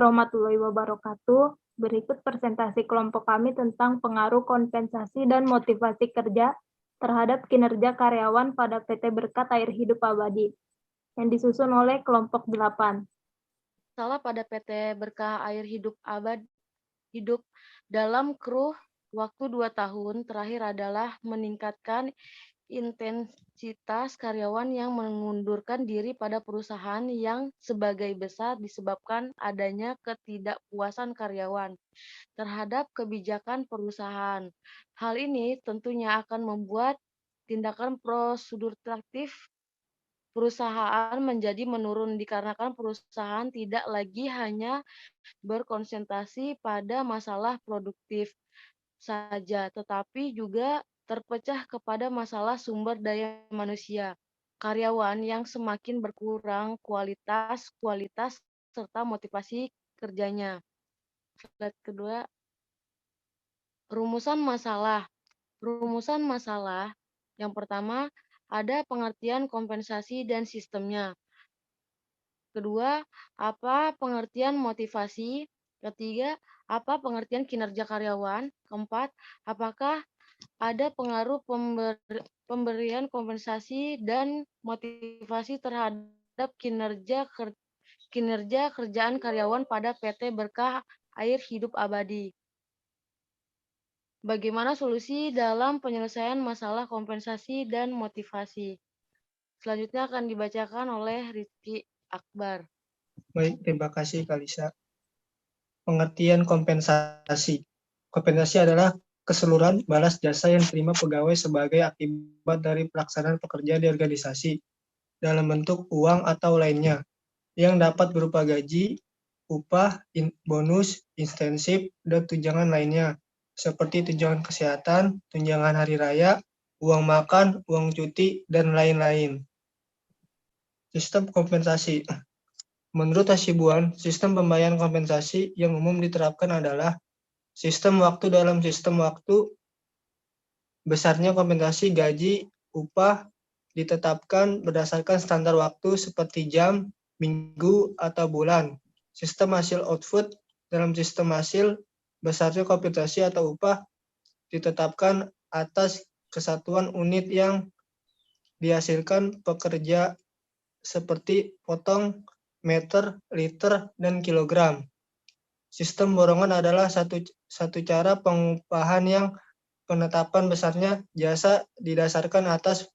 warahmatullahi wabarakatuh. Berikut presentasi kelompok kami tentang pengaruh kompensasi dan motivasi kerja terhadap kinerja karyawan pada PT Berkat Air Hidup Abadi, yang disusun oleh kelompok 8. Salah pada PT Berkah Air Hidup Hidup dalam kurun waktu 2 tahun terakhir adalah meningkatkan intensitas karyawan yang mengundurkan diri pada perusahaan yang sebagai besar disebabkan adanya ketidakpuasan karyawan terhadap kebijakan perusahaan. Hal ini tentunya akan membuat tindakan proseduratif perusahaan menjadi menurun dikarenakan perusahaan tidak lagi hanya berkonsentrasi pada masalah produktif saja, tetapi juga terpecah kepada masalah sumber daya manusia, karyawan yang semakin berkurang kualitas, serta motivasi kerjanya. Slide kedua, rumusan masalah. Rumusan masalah yang pertama, ada pengertian kompensasi dan sistemnya. Kedua, apa pengertian motivasi? Ketiga, apa pengertian kinerja karyawan? Keempat, apakah ada pengaruh pemberian kompensasi dan motivasi terhadap kinerja kerjaan karyawan pada PT Berkah Air Hidup Abadi? Bagaimana solusi dalam penyelesaian masalah kompensasi dan motivasi? Selanjutnya akan dibacakan oleh Rizky Akbar. Baik, terima kasih Kalisa. Pengertian kompensasi. Kompensasi adalah keseluruhan balas jasa yang diterima pegawai sebagai akibat dari pelaksanaan pekerjaan di organisasi dalam bentuk uang atau lainnya, yang dapat berupa gaji, upah, bonus, insentif, dan tunjangan lainnya, seperti tunjangan kesehatan, tunjangan hari raya, uang makan, uang cuti, dan lain-lain. Sistem kompensasi. Menurut Hasibuan, sistem pembayaran kompensasi yang umum diterapkan adalah sistem waktu dalam sistem waktu. Besarnya kompensasi gaji, upah ditetapkan berdasarkan standar waktu seperti jam, minggu, atau bulan. Sistem hasil output. Dalam sistem hasil, besarnya kompensasi atau upah ditetapkan atas kesatuan unit yang dihasilkan pekerja seperti potong, meter, liter, dan kilogram. Sistem borongan adalah satu cara pengupahan yang penetapan besarnya jasa didasarkan atas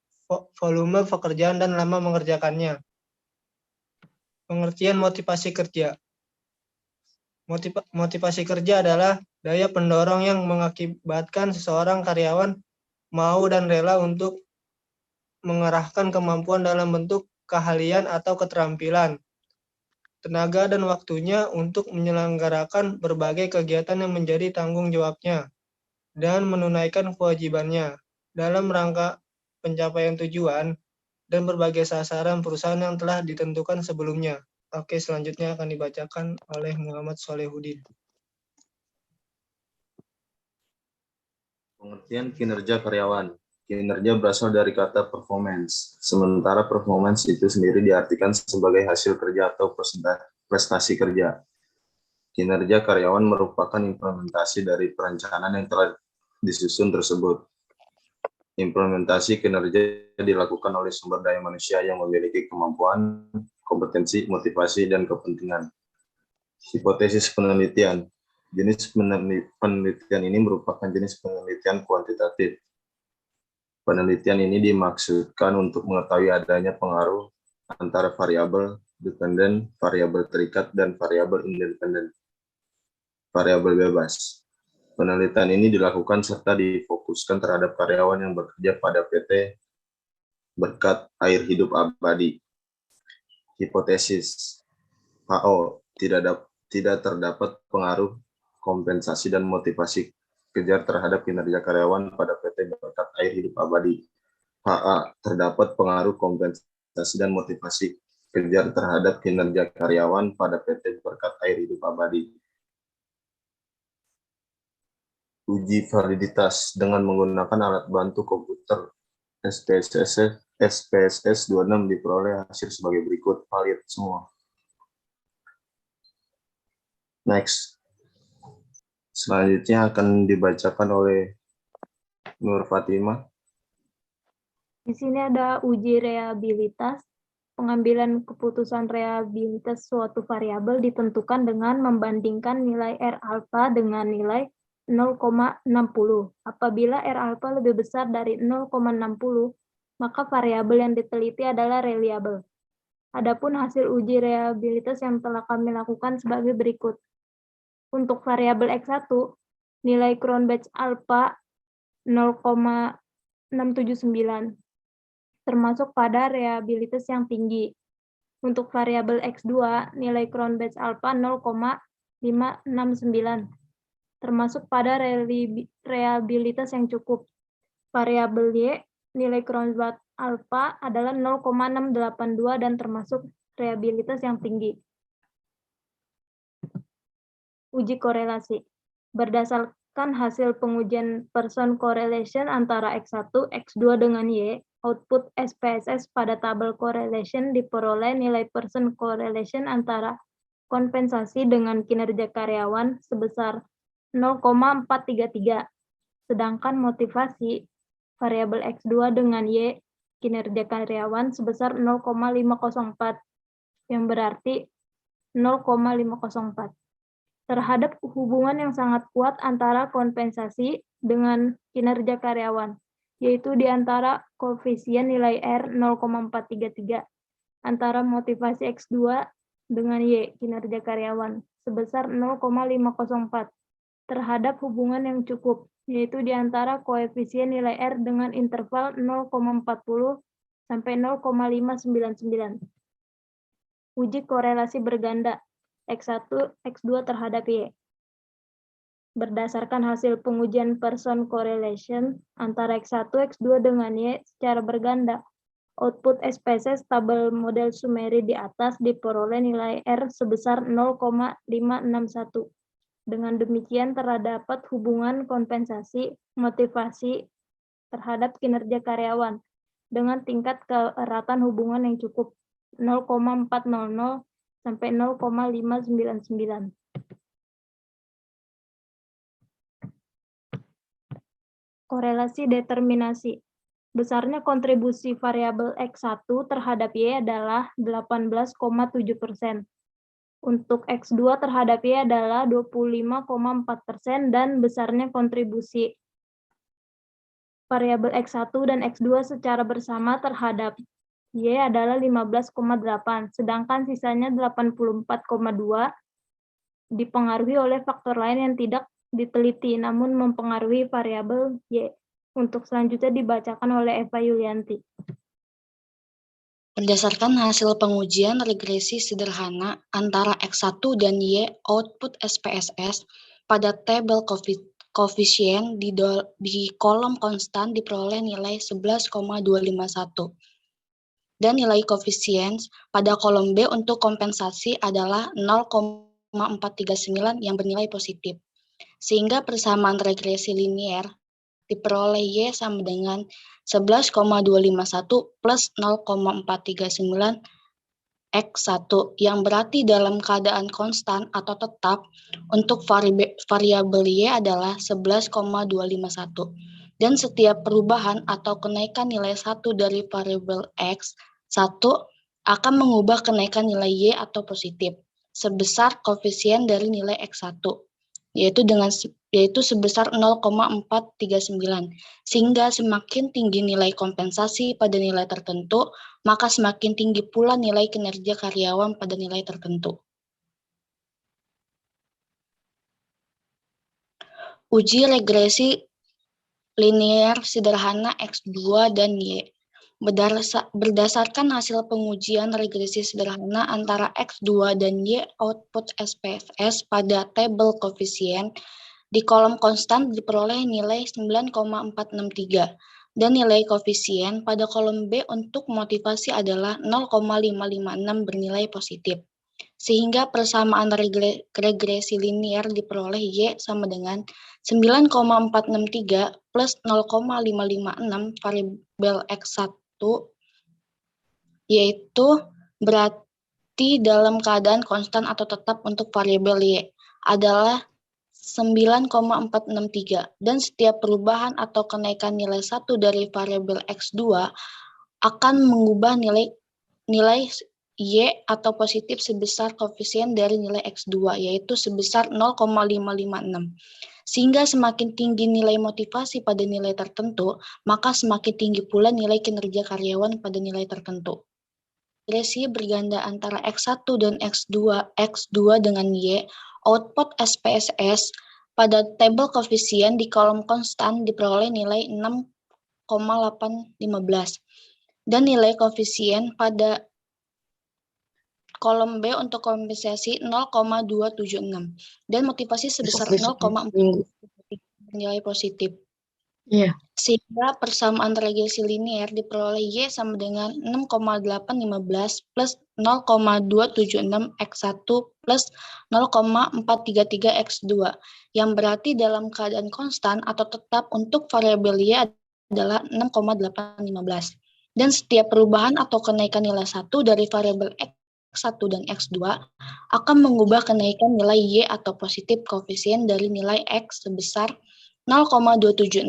volume pekerjaan dan lama mengerjakannya. Pengertian motivasi kerja. Motivasi kerja adalah daya pendorong yang mengakibatkan seseorang karyawan mau dan rela untuk mengerahkan kemampuan dalam bentuk keahlian atau keterampilan, tenaga dan waktunya untuk menyelenggarakan berbagai kegiatan yang menjadi tanggung jawabnya dan menunaikan kewajibannya dalam rangka pencapaian tujuan dan berbagai sasaran perusahaan yang telah ditentukan sebelumnya. Oke, selanjutnya akan dibacakan oleh Muhammad Solehudin. Pengertian kinerja karyawan. Kinerja berasal dari kata performance, sementara performance itu sendiri diartikan sebagai hasil kerja atau prestasi kerja. Kinerja karyawan merupakan implementasi dari perencanaan yang telah disusun tersebut. Implementasi kinerja dilakukan oleh sumber daya manusia yang memiliki kemampuan, kompetensi, motivasi, dan kepentingan. Hipotesis penelitian. Jenis penelitian ini merupakan jenis penelitian kuantitatif. Penelitian ini dimaksudkan untuk mengetahui adanya pengaruh antara variabel dependen, variabel terikat, dan variabel independen. Variabel bebas. Penelitian ini dilakukan serta difokuskan terhadap karyawan yang bekerja pada PT Berkat Air Hidup Abadi. Hipotesis HO, tidak terdapat pengaruh kompensasi dan motivasi kejar terhadap kinerja karyawan pada PT Berkat Air Hidup Abadi. HA, terdapat pengaruh kompensasi dan motivasi kejar terhadap kinerja karyawan pada PT Berkat Air Hidup Abadi. Uji validitas dengan menggunakan alat bantu komputer SPSS 26 diperoleh hasil sebagai berikut, valid semua. Next. Selanjutnya akan dibacakan oleh Nur Fatimah. Di sini ada uji reabilitas. Pengambilan keputusan reabilitas suatu variabel ditentukan dengan membandingkan nilai R alfa dengan nilai 0,60. Apabila R alfa lebih besar dari 0,60, maka variabel yang diteliti adalah reliable. Adapun hasil uji reabilitas yang telah kami lakukan sebagai berikut. Untuk variabel X1, nilai Cronbach alpha 0,679, termasuk pada reabilitas yang tinggi. Untuk variabel X2, nilai Cronbach alpha 0,569, termasuk pada reabilitas yang cukup. Variabel Y, nilai Cronbach alpha adalah 0,682 dan termasuk reabilitas yang tinggi. Uji korelasi. Berdasarkan hasil pengujian person correlation antara X1, X2 dengan Y, output SPSS pada tabel correlation diperoleh nilai person correlation antara kompensasi dengan kinerja karyawan sebesar 0,433. Sedangkan motivasi variabel X2 dengan Y kinerja karyawan sebesar 0,504, yang berarti 0,504. Terhadap hubungan yang sangat kuat antara kompensasi dengan kinerja karyawan, yaitu di antara koefisien nilai R 0,433 antara motivasi X2 dengan Y kinerja karyawan sebesar 0,504 terhadap hubungan yang cukup, yaitu di antara koefisien nilai R dengan interval 0,40 sampai 0,599. Uji korelasi berganda X1, X2 terhadap Y. Berdasarkan hasil pengujian person correlation antara X1, X2 dengan Y secara berganda, output SPSS tabel model summary di atas diperoleh nilai R sebesar 0,561. Dengan demikian terdapat hubungan kompensasi motivasi terhadap kinerja karyawan dengan tingkat keeratan hubungan yang cukup 0,400 sampai 0,599. Korelasi determinasi. Besarnya kontribusi variabel X1 terhadap Y adalah 18,7%. Untuk X2 terhadap Y adalah 25,4% dan besarnya kontribusi variabel X1 dan X2 secara bersama terhadap Y adalah 15,8, sedangkan sisanya 84,2 dipengaruhi oleh faktor lain yang tidak diteliti, namun mempengaruhi variabel Y. Untuk selanjutnya dibacakan oleh Eva Yulianti. Berdasarkan hasil pengujian regresi sederhana antara X1 dan Y output SPSS pada tabel koefisien di kolom konstan diperoleh nilai 11,251. Dan nilai koefisien pada kolom B untuk kompensasi adalah 0,439 yang bernilai positif. Sehingga persamaan regresi linier diperoleh Y sama dengan 11,251 plus 0,439 X1 yang berarti dalam keadaan konstan atau tetap untuk variabel Y adalah 11,251. Dan setiap perubahan atau kenaikan nilai 1 dari variabel X1 akan mengubah kenaikan nilai Y atau positif sebesar koefisien dari nilai X1, yaitu sebesar 0,439. Sehingga semakin tinggi nilai kompensasi pada nilai tertentu, maka semakin tinggi pula nilai kinerja karyawan pada nilai tertentu. Uji regresi linear sederhana X2 dan Y. Berdasarkan hasil pengujian regresi sederhana antara X2 dan Y output SPSS pada tabel koefisien di kolom konstan diperoleh nilai 9,463 dan nilai koefisien pada kolom B untuk motivasi adalah 0,556 bernilai positif. Sehingga persamaan regresi linear diperoleh Y sama dengan 9,463 plus 0,556 variabel X1, yaitu berarti dalam keadaan konstan atau tetap untuk variabel Y. adalah 9,463 dan setiap perubahan atau kenaikan nilai 1 dari variabel X2 akan mengubah nilai Y atau positif sebesar koefisien dari nilai X2, yaitu sebesar 0,556. Sehingga semakin tinggi nilai motivasi pada nilai tertentu, maka semakin tinggi pula nilai kinerja karyawan pada nilai tertentu. Regresi berganda antara X1 dan X2 dengan Y, output SPSS pada tabel koefisien di kolom konstan diperoleh nilai 6,815 dan nilai koefisien pada kolom B untuk kompensasi 0,276 dan motivasi sebesar 0,4 nilai positif. Iya. Sehingga persamaan regresi linier diperoleh Y sama dengan 6,815 plus 0,276 X1 plus 0,433 X2 yang berarti dalam keadaan konstan atau tetap untuk variabel Y adalah 6,815 dan setiap perubahan atau kenaikan nilai 1 dari variabel X1 dan X2 akan mengubah kenaikan nilai Y atau positif koefisien dari nilai X sebesar 0,276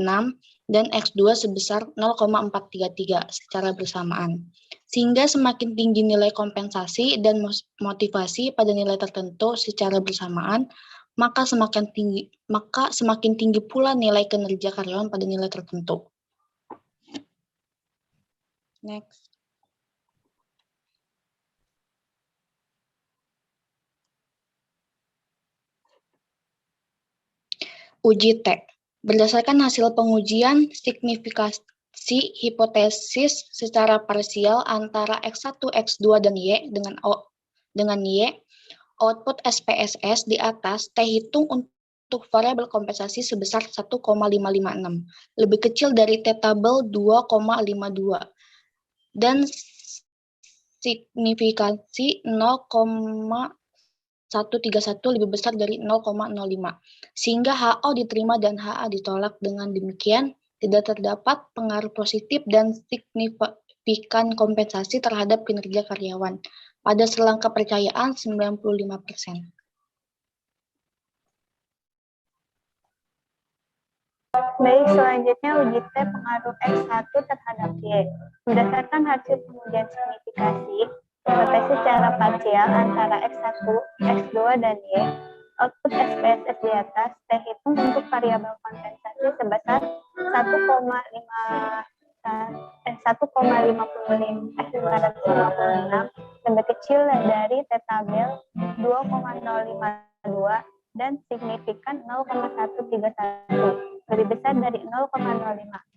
dan X2 sebesar 0,433 secara bersamaan. Sehingga semakin tinggi nilai kompensasi dan motivasi pada nilai tertentu secara bersamaan, maka semakin tinggi pula nilai kinerja karyawan pada nilai tertentu. Next. Uji T. Berdasarkan hasil pengujian signifikasi hipotesis secara parsial antara X1, X2, dan Y dengan Y, output SPSS di atas terhitung untuk variabel kompensasi sebesar 1,556, lebih kecil dari T tabel 2,52, dan signifikansi 0,131 lebih besar dari 0,05, sehingga HO diterima dan HA ditolak. Dengan demikian, tidak terdapat pengaruh positif dan signifikan kompensasi terhadap kinerja karyawan pada selang kepercayaan 95%. Baik, selanjutnya uji T pengaruh X1 terhadap Y. Berdasarkan hasil pengujian signifikasi hipotesis secara parsial antara X1, X2, dan Y, output SPSS di atas terhitung untuk variabel kompensasi sebesar 1,556 lebih kecil dari T tabel 2,052 dan signifikan 0,131 lebih besar dari 0,05,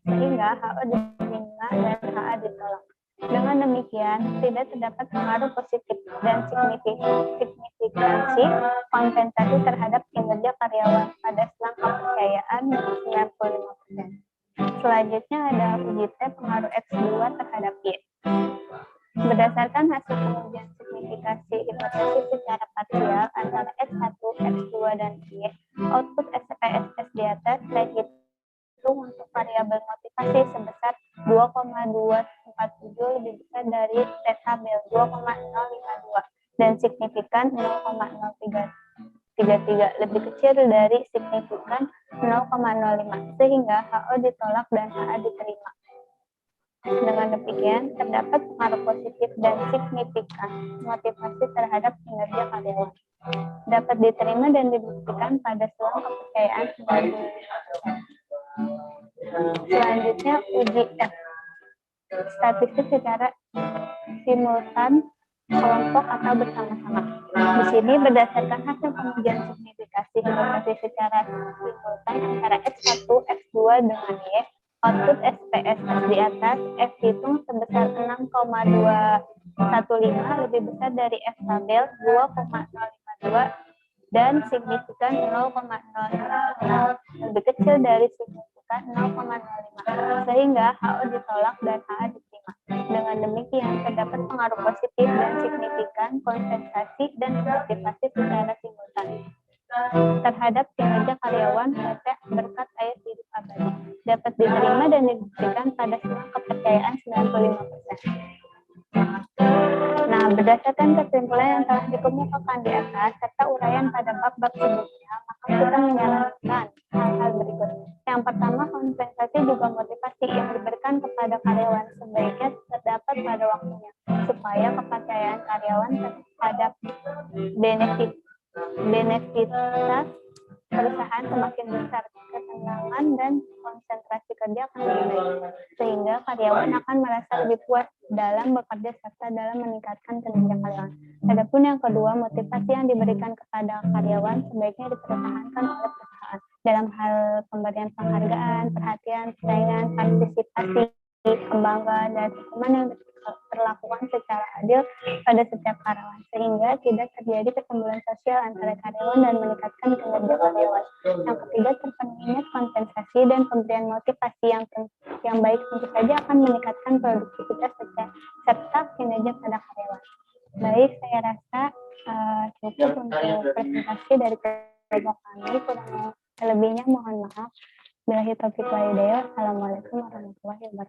sehingga HO diterima dan HA ditolak. Dengan demikian, tidak terdapat pengaruh positif dan signifikansi kompensasi terhadap kinerja karyawan pada selang kepercayaan 95%. Selanjutnya ada uji T pengaruh X2 terhadap Y. Berdasarkan hasil pengujian signifikasi hipotesis secara parsial antara X1, X2, dan Y, output SPSS di atas terhitung untuk variabel motivasi sebesar 2,247 lebih besar dari T tabel 2,052 dan signifikan 0,0333 lebih kecil dari signifikan 0,05, sehingga HO ditolak dan HA diterima. Dengan demikian, terdapat pengaruh positif dan signifikan motivasi terhadap kinerja karyawan. Dapat diterima dan dibuktikan pada selang kepercayaan 95%. Selanjutnya, uji F. Statistik secara simultan kelompok atau bersama-sama. Di sini berdasarkan hasil pengujian signifikasi hipotesis secara simultan antara X1, X2 dengan Y, output SPSS di atas F hitung sebesar 6,215 lebih besar dari F tabel 2,052 dan signifikan 0,005 lebih kecil dari signifikan 0,05, sehingga HO ditolak dan HA diterima. Dengan demikian, terdapat pengaruh positif dan signifikan kompensasi dan motivasi secara simultan terhadap kinerja karyawan PT Berkat Air Hidup Abadi. Dapat diterima dan dibuktikan pada selang kepercayaan 95%. Nah, berdasarkan kesimpulan yang telah dikemukakan di atas serta uraian pengertian pada bab-bab sebelumnya, maka kita menyarankan hal-hal berikut. Yang pertama, kompensasi juga motivasi yang diberikan kepada karyawan sebaiknya terdapat pada waktunya, supaya kepercayaan karyawan terhadap benefitas perusahaan semakin besar, ketenangan dan konsentrasi kerja akan lebih baik, sehingga karyawan akan merasa lebih puas dalam bekerja serta dalam meningkatkan kinerja karyawan. Adapun yang kedua, motivasi yang diberikan kepada karyawan sebaiknya dipertahankan oleh perusahaan dalam hal pemberian penghargaan, perhatian, persaingan, partisipasi, kebanggaan, dan hukuman yang diperlakukan secara adil pada setiap karyawan, sehingga tidak terjadi kesembuhan sosial antara karyawan dan meningkatkan kinerja karyawan. Yang ketiga, terpenuhinya kompensasi dan pemberian motivasi yang baik tentu saja akan meningkatkan produktivitas serta kinerja pada karyawan. Baik, saya rasa cukup untuk presentasi dari kelompok kami. Kurang lebihnya mohon maaf. Billahi taufiq wal hidayah. Assalamualaikum warahmatullahi wabarakatuh.